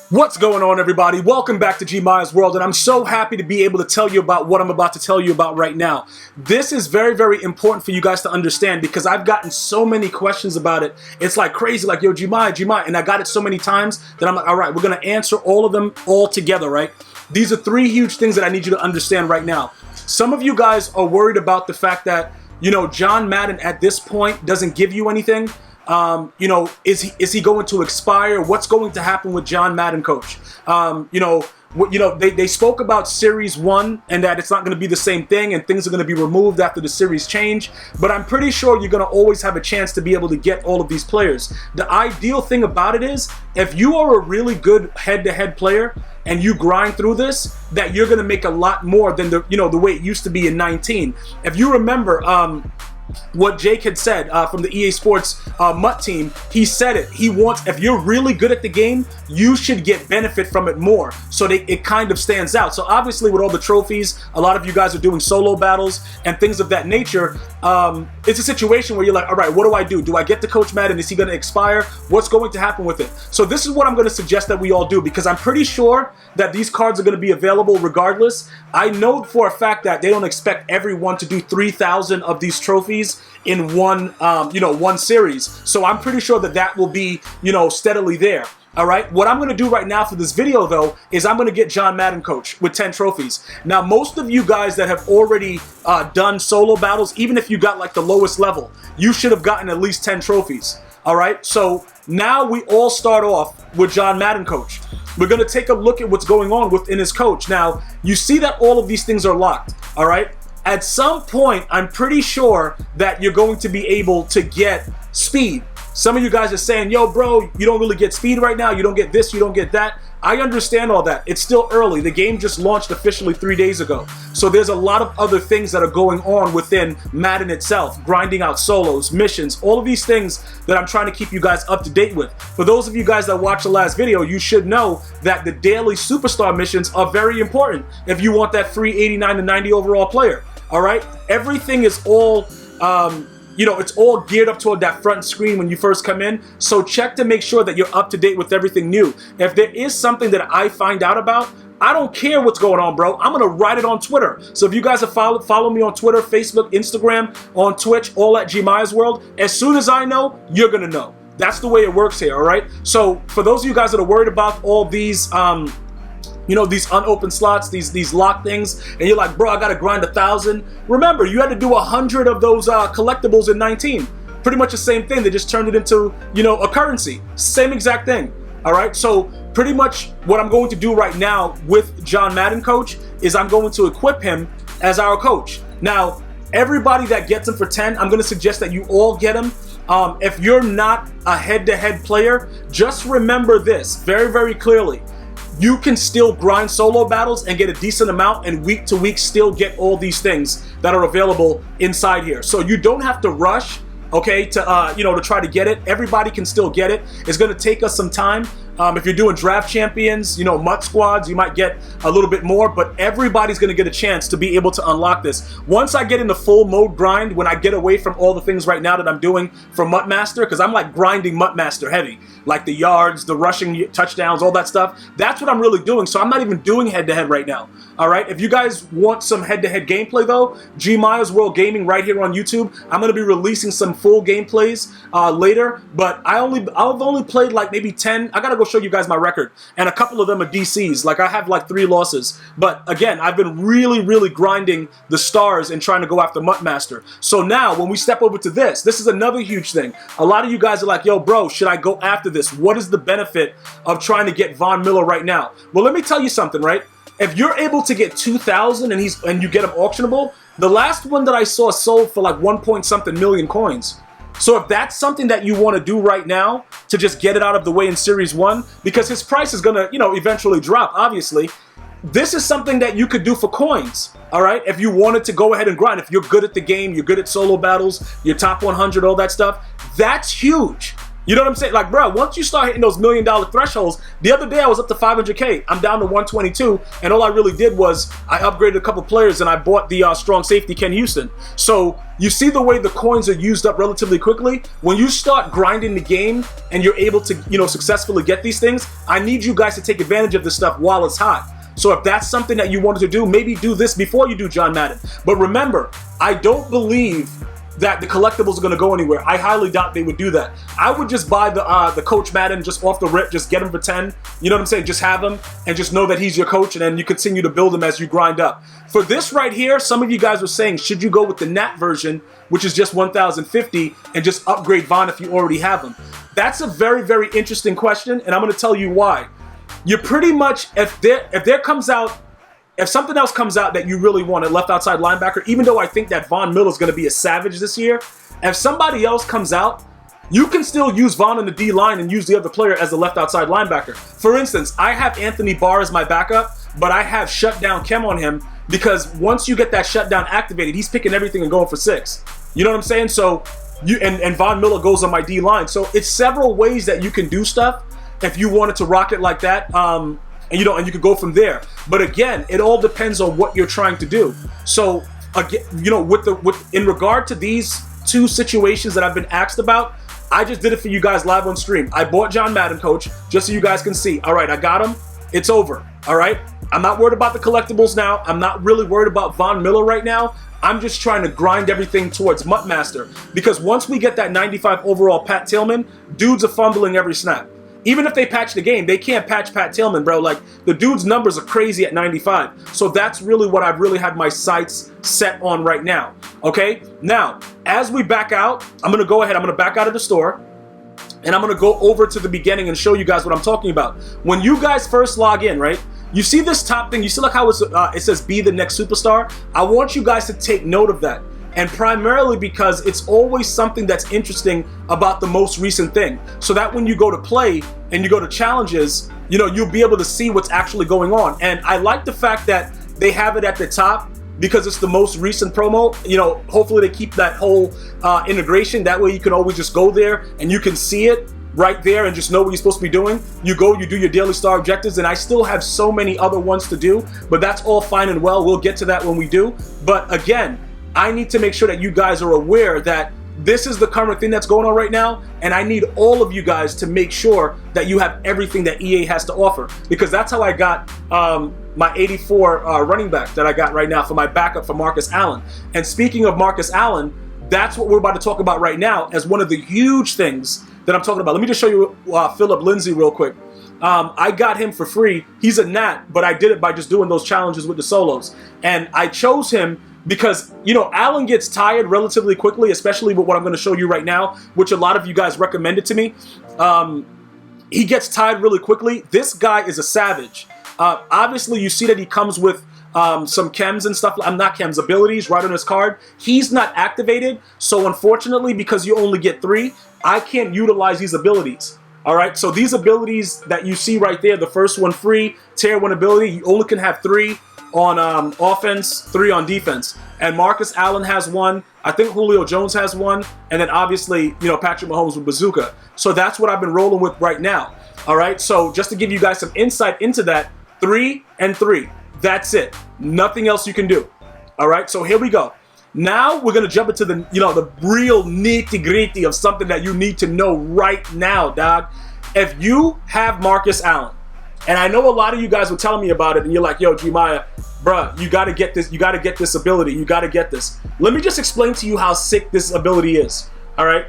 What's going on, everybody? Welcome back to GmiasWorld, and I'm so happy to be able to tell you about what I'm about to tell you about right now. This is very, very important for you guys to understand because I've gotten so many questions about it. It's like crazy, like, yo, Gmi, and I got it so many times that I'm like, all right, we're going to answer all of them all together, right? These are three huge things that I need you to understand right now. Some of you guys are worried about the fact that, you know, John Madden at this point doesn't give you anything. Is he going to expire? What's going to happen with John Madden, coach? They spoke about Series 1 and that it's not going to be the same thing and things are going to be removed after the series change. But I'm pretty sure you're going to always have a chance to be able to get all of these players. The ideal thing about it is if you are a really good head-to-head player and you grind through this, that you're going to make a lot more than the way it used to be in 19. If you remember, what Jake had said from the EA Sports MUT team, he said it. He wants, if you're really good at the game, you should get benefit from it more. So it kind of stands out. So obviously with all the trophies, a lot of you guys are doing solo battles and things of that nature. It's a situation where you're like, all right, what do I do? Do I get the Coach Madden? Is he going to expire? What's going to happen with it? So this is what I'm going to suggest that we all do because I'm pretty sure that these cards are going to be available regardless. I know for a fact that they don't expect everyone to do 3,000 of these trophies in one series. So I'm pretty sure that will be, steadily there. All right, what I'm going to do right now for this video, though, is I'm going to get John Madden, coach, with 10 trophies. Now, most of you guys that have already done solo battles, even if you got like the lowest level, you should have gotten at least 10 trophies. All right, so now we all start off with John Madden, coach. We're going to take a look at what's going on within his coach. Now, you see that all of these things are locked. All right. At some point, I'm pretty sure that you're going to be able to get speed. Some of you guys are saying, yo, bro, you don't really get speed right now. You don't get this, you don't get that. I understand all that. It's still early. The game just launched officially 3 days ago. So there's a lot of other things that are going on within Madden itself. Grinding out solos, missions, all of these things that I'm trying to keep you guys up to date with. For those of you guys that watched the last video, you should know that the daily superstar missions are very important if you want that free 89 to 90 overall player. All right, everything is all, it's all geared up toward that front screen when you first come in. So check to make sure that you're up to date with everything new. If there is something that I find out about, I don't care what's going on, bro. I'm going to write it on Twitter. So if you guys have follow me on Twitter, Facebook, Instagram, on Twitch, all at GmiasWorld, as soon as I know, you're going to know. That's the way it works here, all right? So for those of you guys that are worried about all these, these unopened slots, these locked things, and you're like, bro, I gotta grind 1,000. Remember, you had to do 100 of those collectibles in 19. Pretty much the same thing. They just turned it into, a currency. Same exact thing. All right. So pretty much what I'm going to do right now with John Madden, coach, is I'm going to equip him as our coach. Now, everybody that gets him for 10, I'm going to suggest that you all get him. If you're not a head-to-head player, just remember this very, very clearly. You can still grind solo battles and get a decent amount and week to week still get all these things that are available inside here. So you don't have to rush, okay, to try to get it. Everybody can still get it. It's going to take us some time. If you're doing draft champions, MUT squads, you might get a little bit more, but everybody's going to get a chance to be able to unlock this. Once I get in the full mode grind, when I get away from all the things right now that I'm doing for MUT Master, because I'm like grinding MUT Master heavy, like the yards, the rushing touchdowns, all that stuff. That's what I'm really doing. So I'm not even doing head-to-head right now. All right. If you guys want some head-to-head gameplay, though, GmiasWorld Gaming right here on YouTube, I'm going to be releasing some full gameplays later. But I've only played like maybe 10. I got to go show you guys my record. And a couple of them are DCs. Like I have like 3 losses. But again, I've been really, really grinding the stars and trying to go after MUT Master. So now when we step over to this is another huge thing. A lot of you guys are like, yo, bro, should I go after this? What is the benefit of trying to get Von Miller right now? Well, let me tell you something, right? If you're able to get 2,000 and you get them auctionable, the last one that I saw sold for like 1 point something million coins. So if that's something that you want to do right now to just get it out of the way in Series 1, because his price is going to, eventually drop, obviously, this is something that you could do for coins, all right? If you wanted to go ahead and grind, if you're good at the game, you're good at solo battles, you're top 100, all that stuff, that's huge. You know what I'm saying? Like, bro, once you start hitting those $1 million thresholds, the other day I was up to 500K. I'm down to 122, and all I really did was I upgraded a couple players and I bought the strong safety Ken Houston. So you see the way the coins are used up relatively quickly. When you start grinding the game and you're able to, you know, successfully get these things, I need you guys to take advantage of this stuff while it's hot. So if that's something that you wanted to do, maybe do this before you do John Madden. But remember, I don't believe that the collectibles are going to go anywhere. I highly doubt they would do that. I would just buy the Coach Madden just off the rip, just get him for 10. You know what I'm saying? Just have him and just know that he's your coach, and then you continue to build him as you grind up. For this right here, some of you guys were saying, should you go with the Nat version, which is just 1,050, and just upgrade Von if you already have him? That's a very, very interesting question, and I'm going to tell you why. You're pretty much, if something else comes out that you really want, a left outside linebacker, even though I think that Von Miller is going to be a savage this year, if somebody else comes out, you can still use Von in the D-line and use the other player as a left outside linebacker. For instance, I have Anthony Barr as my backup, but I have shutdown Kem on him because once you get that shutdown activated, he's picking everything and going for 6. You know what I'm saying? So and Von Miller goes on my D-line. So it's several ways that you can do stuff if you wanted to rock it like that. And you could go from there. But again, it all depends on what you're trying to do. So again, you know, in regard to these two situations that I've been asked about, I just did it for you guys live on stream. I bought John Madden, coach, just so you guys can see. All right, I got him. It's over. All right. I'm not worried about the collectibles now. I'm not really worried about Von Miller right now. I'm just trying to grind everything towards Muttmaster, because once we get that 95 overall Pat Tillman, dudes are fumbling every snap. Even if they patch the game, they can't patch Pat Tillman, bro. Like, the dude's numbers are crazy at 95. So that's really what I've really had my sights set on right now. Okay? Now, as we back out, I'm going to go ahead. I'm going to back out of the store. And I'm going to go over to the beginning and show you guys what I'm talking about. When you guys first log in, right? You see this top thing. You see like how it says be the next superstar? I want you guys to take note of that. And primarily because it's always something that's interesting about the most recent thing. So that when you go to play and you go to challenges, you know, you'll be able to see what's actually going on. And I like the fact that they have it at the top because it's the most recent promo. You know, hopefully they keep that whole integration. That way you can always just go there and you can see it right there and just know what you're supposed to be doing. You go, you do your daily star objectives, and I still have so many other ones to do, but that's all fine and well. We'll get to that when we do. But again, I need to make sure that you guys are aware that this is the current thing that's going on right now, and I need all of you guys to make sure that you have everything that EA has to offer, because that's how I got my 84 running back that I got right now for my backup for Marcus Allen. And speaking of Marcus Allen, that's what we're about to talk about right now as one of the huge things that I'm talking about. Let me just show you Philip Lindsay real quick. I got him for free. He's a Nat, but I did it by just doing those challenges with the solos. And I chose him because, you know, Allen gets tired relatively quickly, especially with what I'm going to show you right now, which a lot of you guys recommended to me. He gets tired really quickly. This guy is a savage. Obviously, you see that he comes with some chems and stuff. Not chems, abilities right on his card. He's not activated. So unfortunately, because you only get 3, I can't utilize these abilities. All right. So these abilities that you see right there, the first one free, tier 1 ability, you only can have 3 on offense, 3 on defense. And Marcus Allen has 1. I think Julio Jones has 1. And then obviously, you know, Patrick Mahomes with Bazooka. So that's what I've been rolling with right now. All right. So just to give you guys some insight into that, 3 and 3. That's it. Nothing else you can do. All right. So here we go. Now we're going to jump into the, you know, the real nitty-gritty of something that you need to know right now, dog. If you have Marcus Allen, and I know a lot of you guys were telling me about it, and you're like, yo, Gmia, bruh, you got to get this. You got to get this ability. You got to get this. Let me just explain to you how sick this ability is. All right.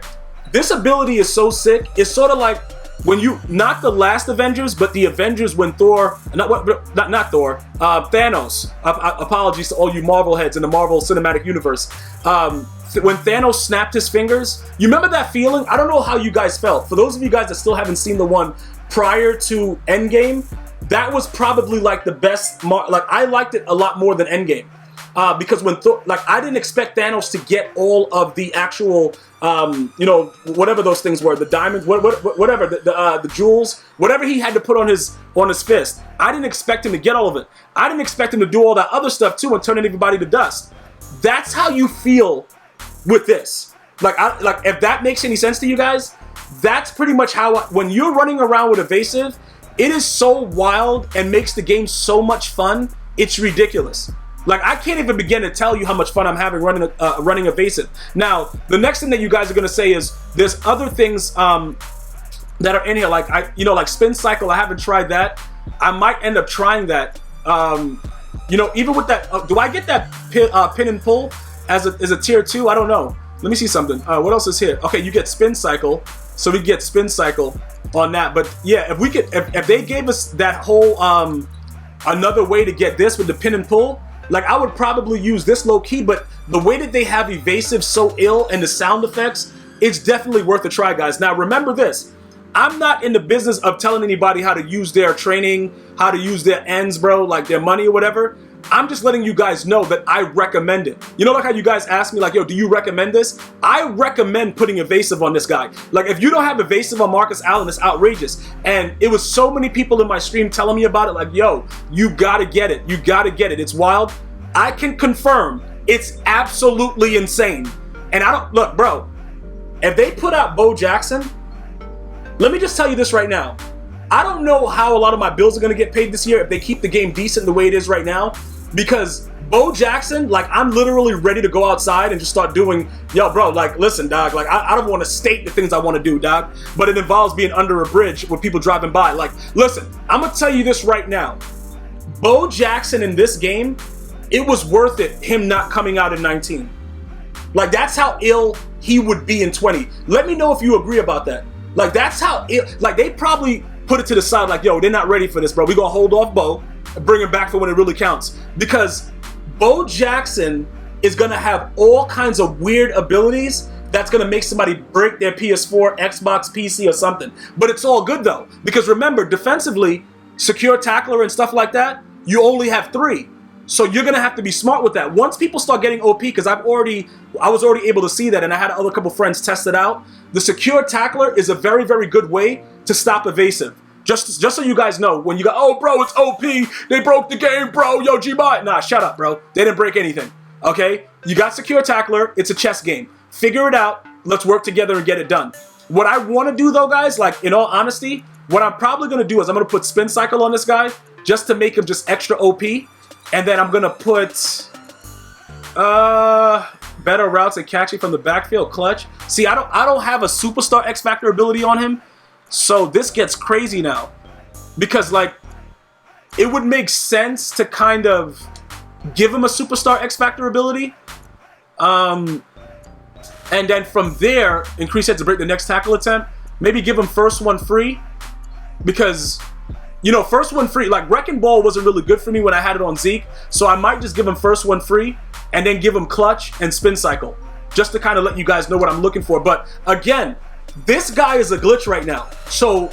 This ability is so sick. It's sort of like when you, not the last Avengers, but the Avengers when Thor, not Thor, Thanos. Apologies to all you Marvel heads in the Marvel Cinematic Universe. When Thanos snapped his fingers, you remember that feeling? I don't know how you guys felt. For those of you guys that still haven't seen the one prior to Endgame, that was probably like the best. Like, I liked it a lot more than Endgame. Because when I didn't expect Thanos to get all of the actual, you know, whatever those things were, the diamonds, whatever, the jewels, whatever he had to put on his fist. I didn't expect him to get all of it. I didn't expect him to do all that other stuff too and turn everybody to dust. That's how you feel with this. Like if that makes any sense to you guys, that's pretty much how, when you're running around with evasive, it is so wild and makes the game so much fun. It's ridiculous. Like, I can't even begin to tell you how much fun I'm having running evasive. Now, the next thing that you guys are gonna say is there's other things that are in here, like like spin cycle. I haven't tried that. I might end up trying that. Even with that, do I get that pin and pull as a tier 2? I don't know. Let me see something. What else is here? Okay, you get spin cycle, so we get spin cycle on that. But yeah, if we could, if they gave us that whole another way to get this with the pin and pull, like, I would probably use this low key. But the way that they have evasive so ill and the sound effects, it's definitely worth a try, guys. Now remember this. I'm not in the business of telling anybody how to use their training, how to use their ends, bro, like their money or whatever. I'm just letting you guys know that I recommend it. You know, like how you guys asked me, like, yo, do you recommend this? I recommend putting evasive on this guy. Like, if you don't have evasive on Marcus Allen, it's outrageous. And it was so many people in my stream telling me about it, like, yo, you gotta get it. You gotta get it. It's wild. I can confirm it's absolutely insane. And I don't, look, bro, if they put out Bo Jackson, let me just tell you this right now. I don't know how a lot of my bills are going to get paid this year if they keep the game decent the way it is right now. Because Bo Jackson, like, I'm literally ready to go outside and just start doing, yo, bro, like, listen, dog, like, I don't want to state the things I want to do, dog, but it involves being under a bridge with people driving by. Like, listen, I'm going to tell you this right now. Bo Jackson in this game, it was worth it, him not coming out in 19. Like, that's how ill he would be in 20. Let me know if you agree about that. Like, that's how ill, like, they probably put it to the side, like, yo, they're not ready for this, bro. We're going to hold off Bo and bring him back for when it really counts. Because Bo Jackson is going to have all kinds of weird abilities that's going to make somebody break their PS4, Xbox, PC, or something. But it's all good, though. Because remember, defensively, secure tackler and stuff like that, you only have 3. So you're going to have to be smart with that. Once people start getting OP, because I was already able to see that, and I had other couple friends test it out. The secure tackler is a very, very good way to stop evasive. Just so you guys know, when you go, oh, bro, it's OP, they broke the game, bro, yo, Gmi. Nah, shut up, bro. They didn't break anything, okay? You got secure tackler. It's a chess game. Figure it out. Let's work together and get it done. What I want to do, though, guys, like, in all honesty, what I'm probably going to do is I'm going to put spin cycle on this guy just to make him just extra OP. And then I'm going to put better routes and catching from the backfield, clutch. See, I don't have a superstar X Factor ability on him. So this gets crazy now. Because, like, it would make sense to kind of give him a superstar X Factor ability. And then from there, increase it to break the next tackle attempt. Maybe give him first one free. Because, you know, first one free, like, Wrecking Ball wasn't really good for me when I had it on Zeke. So I might just give him first one free and then give him clutch and spin cycle. Just to kind of let you guys know what I'm looking for. But again, this guy is a glitch right now. So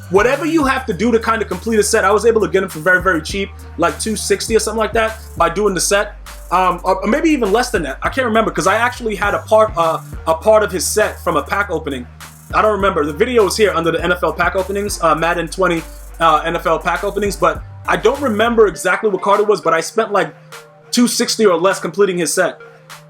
whatever you have to do to kind of complete a set, I was able to get him for very, very cheap, like $260 or something like that by doing the set. Or maybe even less than that. I can't remember because I actually had a part of his set from a pack opening. I don't remember. The video is here under the NFL pack openings, Madden 20 NFL pack openings, but I don't remember exactly what card it was, but I spent like $260 or less completing his set.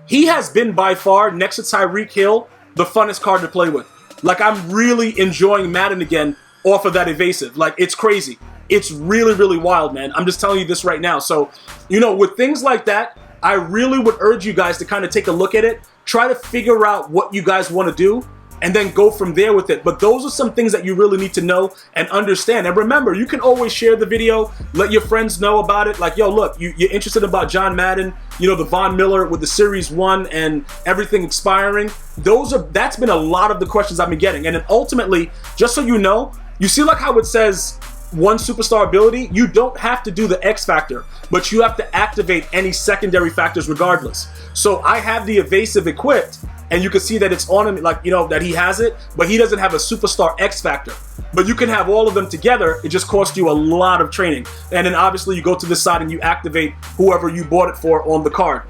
He has been by far, next to Tyreek Hill, the funnest card to play with. Like, I'm really enjoying Madden again off of that evasive. Like, it's crazy. It's really, really wild, man. I'm just telling you this right now. So, you know, with things like that, I really would urge you guys to kind of take a look at it, try to figure out what you guys want to do, and then go from there with it. But those are some things that you really need to know and understand. And remember, you can always share the video, let your friends know about it. Like, yo, look, you're interested about John Madden, you know, the Von Miller with the Series 1 and everything expiring. That's been a lot of the questions I've been getting. And then ultimately, just so you know, you see like how it says one superstar ability? You don't have to do the X factor, but you have to activate any secondary factors regardless. So I have the evasive equipped, and you can see that it's on him, like, you know, that he has it, but he doesn't have a superstar X factor. But you can have all of them together. It just costs you a lot of training. And then obviously you go to the side and you activate whoever you bought it for on the card.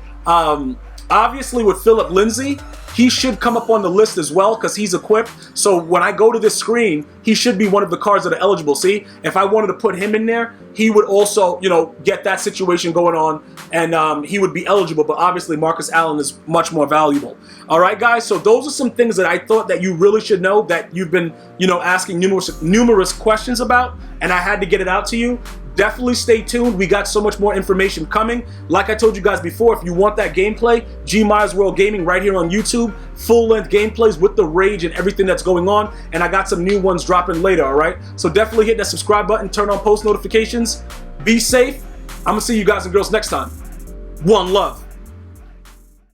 Obviously, with Philip Lindsay, he should come up on the list as well because he's equipped. So when I go to this screen, he should be one of the cards that are eligible. See, if I wanted to put him in there, he would also, you know, get that situation going on, and he would be eligible. But obviously, Marcus Allen is much more valuable. All right, guys. So those are some things that I thought that you really should know, that you've been, you know, asking numerous questions about, and I had to get it out to you. Definitely stay tuned. We got so much more information coming. Like I told you guys before, if you want that gameplay, GmiasWorld Gaming right here on YouTube. Full-length gameplays with the rage and everything that's going on. And I got some new ones dropping later, all right? So definitely hit that subscribe button, turn on post notifications. Be safe. I'm going to see you guys and girls next time. One love.